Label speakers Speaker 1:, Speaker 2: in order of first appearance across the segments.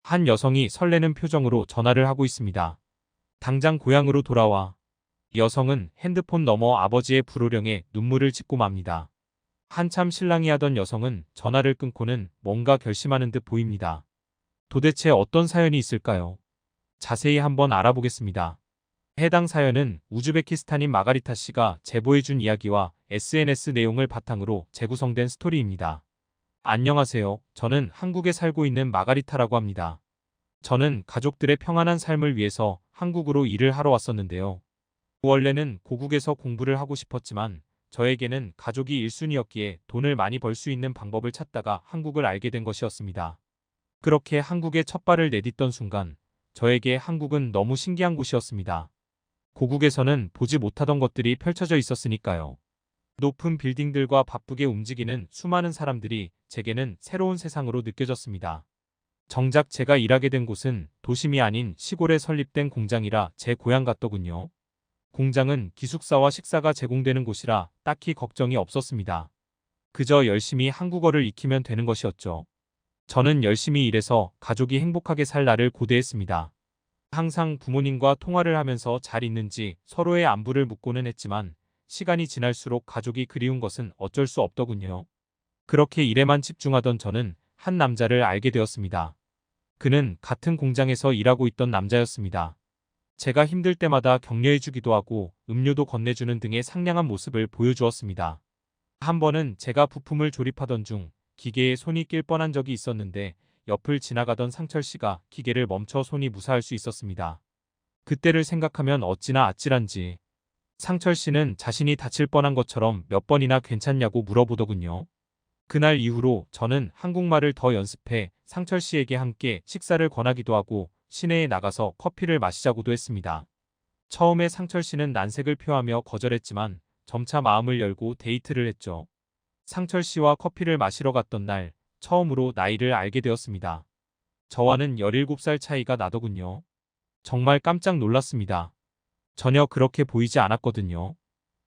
Speaker 1: 한 여성이 설레는 표정으로 전화를 하고 있습니다. 당장 고향으로 돌아와. 여성은 핸드폰 너머 아버지의 불호령에 눈물을 짓고 맙니다. 한참 실랑이 하던 여성은 전화를 끊고는 뭔가 결심하는 듯 보입니다. 도대체 어떤 사연이 있을까요? 자세히 한번 알아보겠습니다. 해당 사연은 우즈베키스탄인 마가리타 씨가 제보해준 이야기와 SNS 내용을 바탕으로 재구성된 스토리입니다. 안녕하세요. 저는 한국에 살고 있는 마가리타라고 합니다. 저는 가족들의 평안한 삶을 위해서 한국으로 일을 하러 왔었는데요. 원래는 고국에서 공부를 하고 싶었지만 저에게는 가족이 1순위였기에 돈을 많이 벌 수 있는 방법을 찾다가 한국을 알게 된 것이었습니다. 그렇게 한국에 첫 발을 내딛던 순간 저에게 한국은 너무 신기한 곳이었습니다. 고국에서는 보지 못하던 것들이 펼쳐져 있었으니까요. 높은 빌딩들과 바쁘게 움직이는 수많은 사람들이 제게는 새로운 세상으로 느껴졌습니다. 정작 제가 일하게 된 곳은 도심이 아닌 시골에 설립된 공장이라 제 고향 같더군요. 공장은 기숙사와 식사가 제공되는 곳이라 딱히 걱정이 없었습니다. 그저 열심히 한국어를 익히면 되는 것이었죠. 저는 열심히 일해서 가족이 행복하게 살 날을 고대했습니다. 항상 부모님과 통화를 하면서 잘 있는지 서로의 안부를 묻고는 했지만 시간이 지날수록 가족이 그리운 것은 어쩔 수 없더군요. 그렇게 일에만 집중하던 저는 한 남자를 알게 되었습니다. 그는 같은 공장에서 일하고 있던 남자였습니다. 제가 힘들 때마다 격려해주기도 하고 음료도 건네주는 등의 상냥한 모습을 보여주었습니다. 한 번은 제가 부품을 조립하던 중 기계에 손이 낄 뻔한 적이 있었는데 옆을 지나가던 상철 씨가 기계를 멈춰 손이 무사할 수 있었습니다. 그때를 생각하면 어찌나 아찔한지. 상철 씨는 자신이 다칠 뻔한 것처럼 몇 번이나 괜찮냐고 물어보더군요. 그날 이후로 저는 한국말을 더 연습해 상철 씨에게 함께 식사를 권하기도 하고 시내에 나가서 커피를 마시자고도 했습니다. 처음에 상철 씨는 난색을 표하며 거절했지만 점차 마음을 열고 데이트를 했죠. 상철 씨와 커피를 마시러 갔던 날 처음으로 나이를 알게 되었습니다. 저와는 17살 차이가 나더군요. 정말 깜짝 놀랐습니다. 전혀 그렇게 보이지 않았거든요.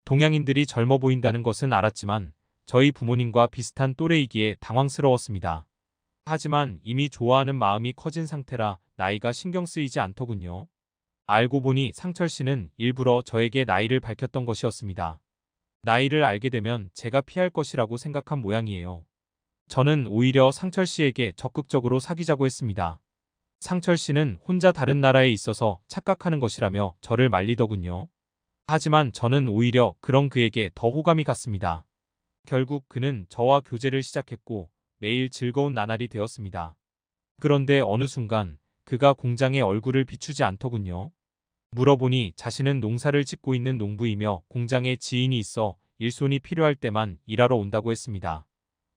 Speaker 1: 동양인들이 젊어 보인다는 것은 알았지만 저희 부모님과 비슷한 또래이기에 당황스러웠습니다. 하지만 이미 좋아하는 마음이 커진 상태라 나이가 신경 쓰이지 않더군요. 알고 보니 상철 씨는 일부러 저에게 나이를 밝혔던 것이었습니다. 나이를 알게 되면 제가 피할 것이라고 생각한 모양이에요. 저는 오히려 상철 씨에게 적극적으로 사귀자고 했습니다. 상철 씨는 혼자 다른 나라에 있어서 착각하는 것이라며 저를 말리더군요. 하지만 저는 오히려 그런 그에게 더 호감이 갔습니다. 결국 그는 저와 교제를 시작했고 매일 즐거운 나날이 되었습니다. 그런데 어느 순간 그가 공장에 얼굴을 비추지 않더군요. 물어보니 자신은 농사를 짓고 있는 농부이며 공장에 지인이 있어 일손이 필요할 때만 일하러 온다고 했습니다.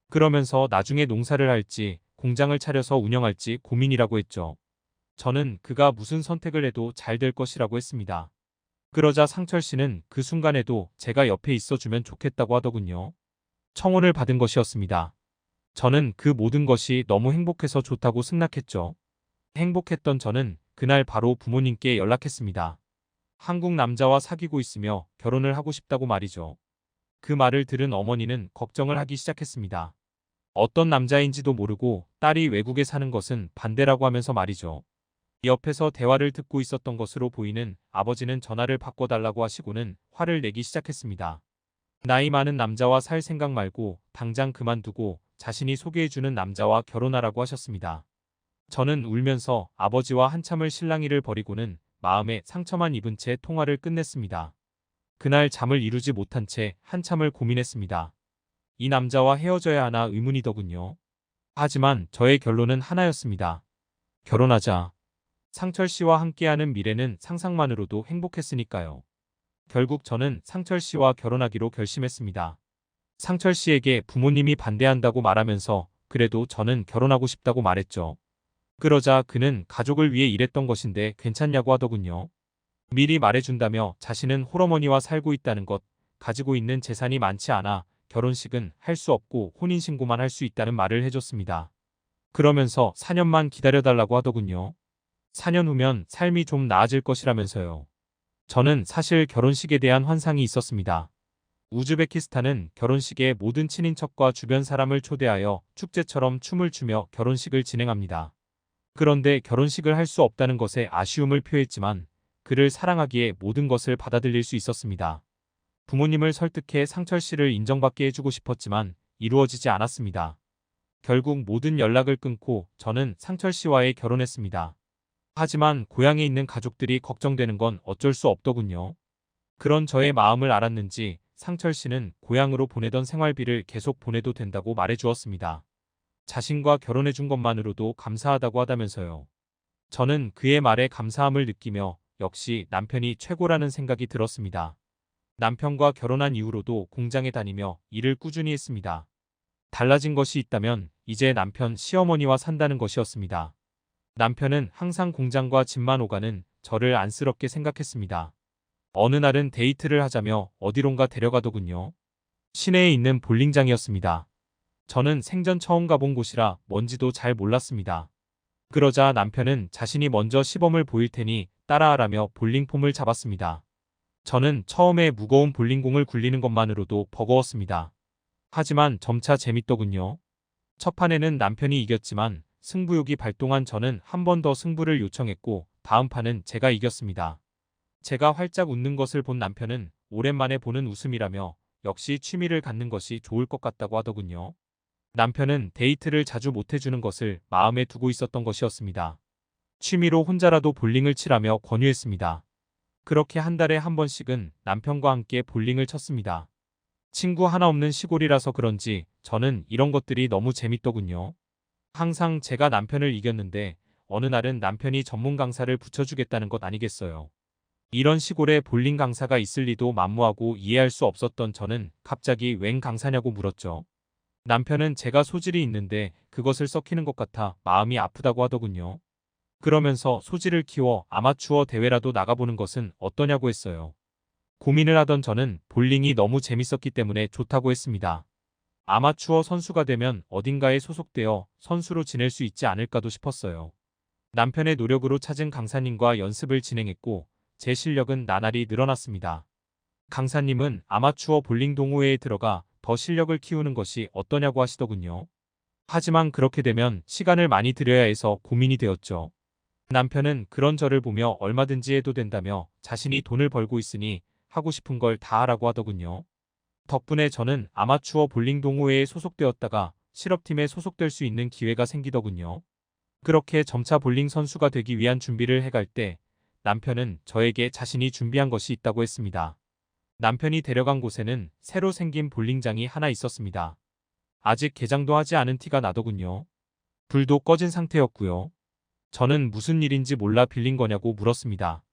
Speaker 1: 그러면서 나중에 농사를 할지 공장을 차려서 운영할지 고민이라고 했죠. 저는 그가 무슨 선택을 해도 잘 될 것이라고 했습니다. 그러자 상철 씨는 그 순간에도 제가 옆에 있어주면 좋겠다고 하더군요. 청혼을 받은 것이었습니다. 저는 그 모든 것이 너무 행복해서 좋다고 승낙했죠. 행복했던 저는 그날 바로 부모님께 연락했습니다. 한국 남자와 사귀고 있으며 결혼을 하고 싶다고 말이죠. 그 말을 들은 어머니는 걱정을 하기 시작했습니다. 어떤 남자인지도 모르고 딸이 외국에 사는 것은 반대라고 하면서 말이죠. 옆에서 대화를 듣고 있었던 것으로 보이는 아버지는 전화를 바꿔달라고 하시고는 화를 내기 시작했습니다. 나이 많은 남자와 살 생각 말고 당장 그만두고 자신이 소개해주는 남자와 결혼하라고 하셨습니다. 저는 울면서 아버지와 한참을 실랑이를 벌이고는 마음에 상처만 입은 채 통화를 끝냈습니다. 그날 잠을 이루지 못한 채 한참을 고민했습니다. 이 남자와 헤어져야 하나 의문이더군요. 하지만 저의 결론은 하나였습니다. 결혼하자. 상철 씨와 함께하는 미래는 상상만으로도 행복했으니까요. 결국 저는 상철 씨와 결혼하기로 결심했습니다. 상철 씨에게 부모님이 반대한다고 말하면서 그래도 저는 결혼하고 싶다고 말했죠. 그러자 그는 가족을 위해 일했던 것인데 괜찮냐고 하더군요. 미리 말해준다며 자신은 홀어머니와 살고 있다는 것, 가지고 있는 재산이 많지 않아 결혼식은 할 수 없고 혼인신고만 할 수 있다는 말을 해줬습니다. 그러면서 4년만 기다려달라고 하더군요. 4년 후면 삶이 좀 나아질 것이라면서요. 저는 사실 결혼식에 대한 환상이 있었습니다. 우즈베키스탄은 결혼식에 모든 친인척과 주변 사람을 초대하여 축제처럼 춤을 추며 결혼식을 진행합니다. 그런데 결혼식을 할 수 없다는 것에 아쉬움을 표했지만 그를 사랑하기에 모든 것을 받아들일 수 있었습니다. 부모님을 설득해 상철 씨를 인정받게 해주고 싶었지만 이루어지지 않았습니다. 결국 모든 연락을 끊고 저는 상철 씨와의 결혼했습니다. 하지만 고향에 있는 가족들이 걱정되는 건 어쩔 수 없더군요. 그런 저의 마음을 알았는지 상철 씨는 고향으로 보내던 생활비를 계속 보내도 된다고 말해주었습니다. 자신과 결혼해준 것만으로도 감사하다고 하다면서요. 저는 그의 말에 감사함을 느끼며 역시 남편이 최고라는 생각이 들었습니다. 남편과 결혼한 이후로도 공장에 다니며 일을 꾸준히 했습니다. 달라진 것이 있다면 이제 남편 시어머니와 산다는 것이었습니다. 남편은 항상 공장과 집만 오가는 저를 안쓰럽게 생각했습니다. 어느 날은 데이트를 하자며 어디론가 데려가더군요. 시내에 있는 볼링장이었습니다. 저는 생전 처음 가본 곳이라 뭔지도 잘 몰랐습니다. 그러자 남편은 자신이 먼저 시범을 보일 테니 따라하라며 볼링폼을 잡았습니다. 저는 처음에 무거운 볼링공을 굴리는 것만으로도 버거웠습니다. 하지만 점차 재밌더군요. 첫 판에는 남편이 이겼지만 승부욕이 발동한 저는 한 번 더 승부를 요청했고 다음 판은 제가 이겼습니다. 제가 활짝 웃는 것을 본 남편은 오랜만에 보는 웃음이라며 역시 취미를 갖는 것이 좋을 것 같다고 하더군요. 남편은 데이트를 자주 못해주는 것을 마음에 두고 있었던 것이었습니다. 취미로 혼자라도 볼링을 치라며 권유했습니다. 그렇게 한 달에 한 번씩은 남편과 함께 볼링을 쳤습니다. 친구 하나 없는 시골이라서 그런지 저는 이런 것들이 너무 재밌더군요. 항상 제가 남편을 이겼는데 어느 날은 남편이 전문 강사를 붙여주겠다는 것 아니겠어요. 이런 시골에 볼링 강사가 있을 리도 만무하고 이해할 수 없었던 저는 갑자기 웬 강사냐고 물었죠. 남편은 제가 소질이 있는데 그것을 썩히는 것 같아 마음이 아프다고 하더군요. 그러면서 소질을 키워 아마추어 대회라도 나가보는 것은 어떠냐고 했어요. 고민을 하던 저는 볼링이 너무 재밌었기 때문에 좋다고 했습니다. 아마추어 선수가 되면 어딘가에 소속되어 선수로 지낼 수 있지 않을까도 싶었어요. 남편의 노력으로 찾은 강사님과 연습을 진행했고 제 실력은 나날이 늘어났습니다. 강사님은 아마추어 볼링 동호회에 들어가 더 실력을 키우는 것이 어떠냐고 하시더군요. 하지만 그렇게 되면 시간을 많이 들여야 해서 고민이 되었죠. 남편은 그런 저를 보며 얼마든지 해도 된다며 자신이 돈을 벌고 있으니 하고 싶은 걸 다 하라고 하더군요. 덕분에 저는 아마추어 볼링 동호회에 소속되었다가 실업팀에 소속될 수 있는 기회가 생기더군요. 그렇게 점차 볼링 선수가 되기 위한 준비를 해갈 때 남편은 저에게 자신이 준비한 것이 있다고 했습니다. 남편이 데려간 곳에는 새로 생긴 볼링장이 하나 있었습니다. 아직 개장도 하지 않은 티가 나더군요. 불도 꺼진 상태였고요. 저는 무슨 일인지 몰라 빌린 거냐고 물었습니다.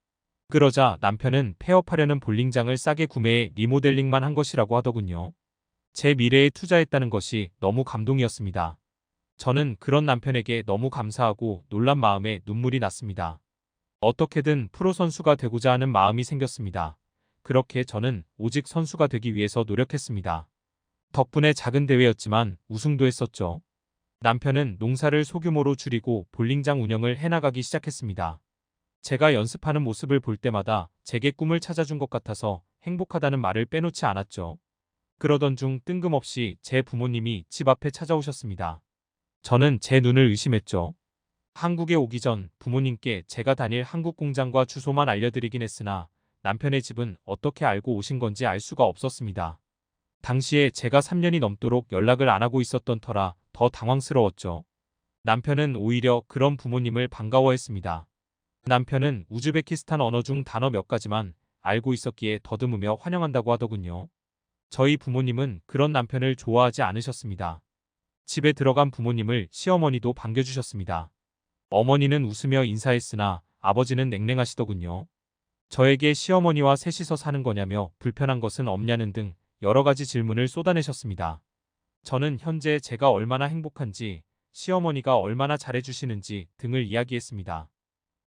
Speaker 1: 그러자 남편은 폐업하려는 볼링장을 싸게 구매해 리모델링만 한 것이라고 하더군요. 제 미래에 투자했다는 것이 너무 감동이었습니다. 저는 그런 남편에게 너무 감사하고 놀란 마음에 눈물이 났습니다. 어떻게든 프로 선수가 되고자 하는 마음이 생겼습니다. 그렇게 저는 오직 선수가 되기 위해서 노력했습니다. 덕분에 작은 대회였지만 우승도 했었죠. 남편은 농사를 소규모로 줄이고 볼링장 운영을 해나가기 시작했습니다. 제가 연습하는 모습을 볼 때마다 제게 꿈을 찾아준 것 같아서 행복하다는 말을 빼놓지 않았죠. 그러던 중 뜬금없이 제 부모님이 집 앞에 찾아오셨습니다. 저는 제 눈을 의심했죠. 한국에 오기 전 부모님께 제가 다닐 한국 공장과 주소만 알려드리긴 했으나 남편의 집은 어떻게 알고 오신 건지 알 수가 없었습니다. 당시에 제가 3년이 넘도록 연락을 안 하고 있었던 터라 더 당황스러웠죠. 남편은 오히려 그런 부모님을 반가워했습니다. 남편은 우즈베키스탄 언어 중 단어 몇 가지만 알고 있었기에 더듬으며 환영한다고 하더군요. 저희 부모님은 그런 남편을 좋아하지 않으셨습니다. 집에 들어간 부모님을 시어머니도 반겨주셨습니다. 어머니는 웃으며 인사했으나 아버지는 냉랭하시더군요. 저에게 시어머니와 셋이서 사는 거냐며 불편한 것은 없냐는 등 여러 가지 질문을 쏟아내셨습니다. 저는 현재 제가 얼마나 행복한지, 시어머니가 얼마나 잘해주시는지 등을 이야기했습니다.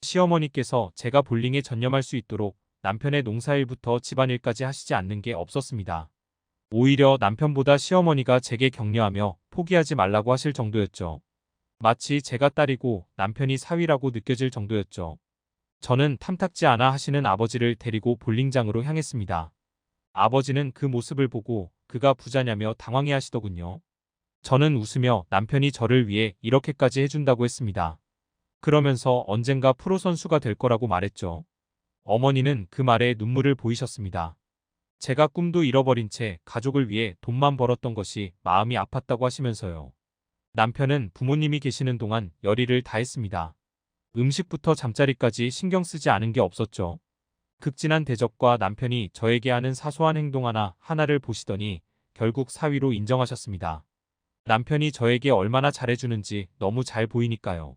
Speaker 1: 시어머니께서 제가 볼링에 전념할 수 있도록 남편의 농사일부터 집안일까지 하시지 않는 게 없었습니다. 오히려 남편보다 시어머니가 제게 격려하며 포기하지 말라고 하실 정도였죠. 마치 제가 딸이고 남편이 사위라고 느껴질 정도였죠. 저는 탐탁지 않아 하시는 아버지를 데리고 볼링장으로 향했습니다. 아버지는 그 모습을 보고 그가 부자냐며 당황해 하시더군요. 저는 웃으며 남편이 저를 위해 이렇게까지 해준다고 했습니다. 그러면서 언젠가 프로 선수가 될 거라고 말했죠. 어머니는 그 말에 눈물을 보이셨습니다. 제가 꿈도 잃어버린 채 가족을 위해 돈만 벌었던 것이 마음이 아팠다고 하시면서요. 남편은 부모님이 계시는 동안 열의를 다했습니다. 음식부터 잠자리까지 신경 쓰지 않은 게 없었죠. 극진한 대접과 남편이 저에게 하는 사소한 행동 하나를 보시더니 결국 사위로 인정하셨습니다. 남편이 저에게 얼마나 잘해주는지 너무 잘 보이니까요.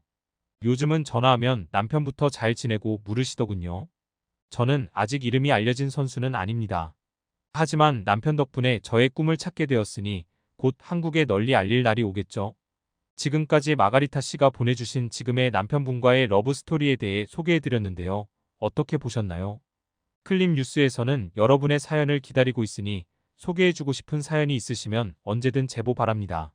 Speaker 1: 요즘은 전화하면 남편부터 잘 지내고 물으시더군요. 저는 아직 이름이 알려진 선수는 아닙니다. 하지만 남편 덕분에 저의 꿈을 찾게 되었으니 곧 한국에 널리 알릴 날이 오겠죠. 지금까지 마가리타 씨가 보내주신 지금의 남편분과의 러브 스토리에 대해 소개해드렸는데요. 어떻게 보셨나요? 클립 뉴스에서는 여러분의 사연을 기다리고 있으니 소개해주고 싶은 사연이 있으시면 언제든 제보 바랍니다.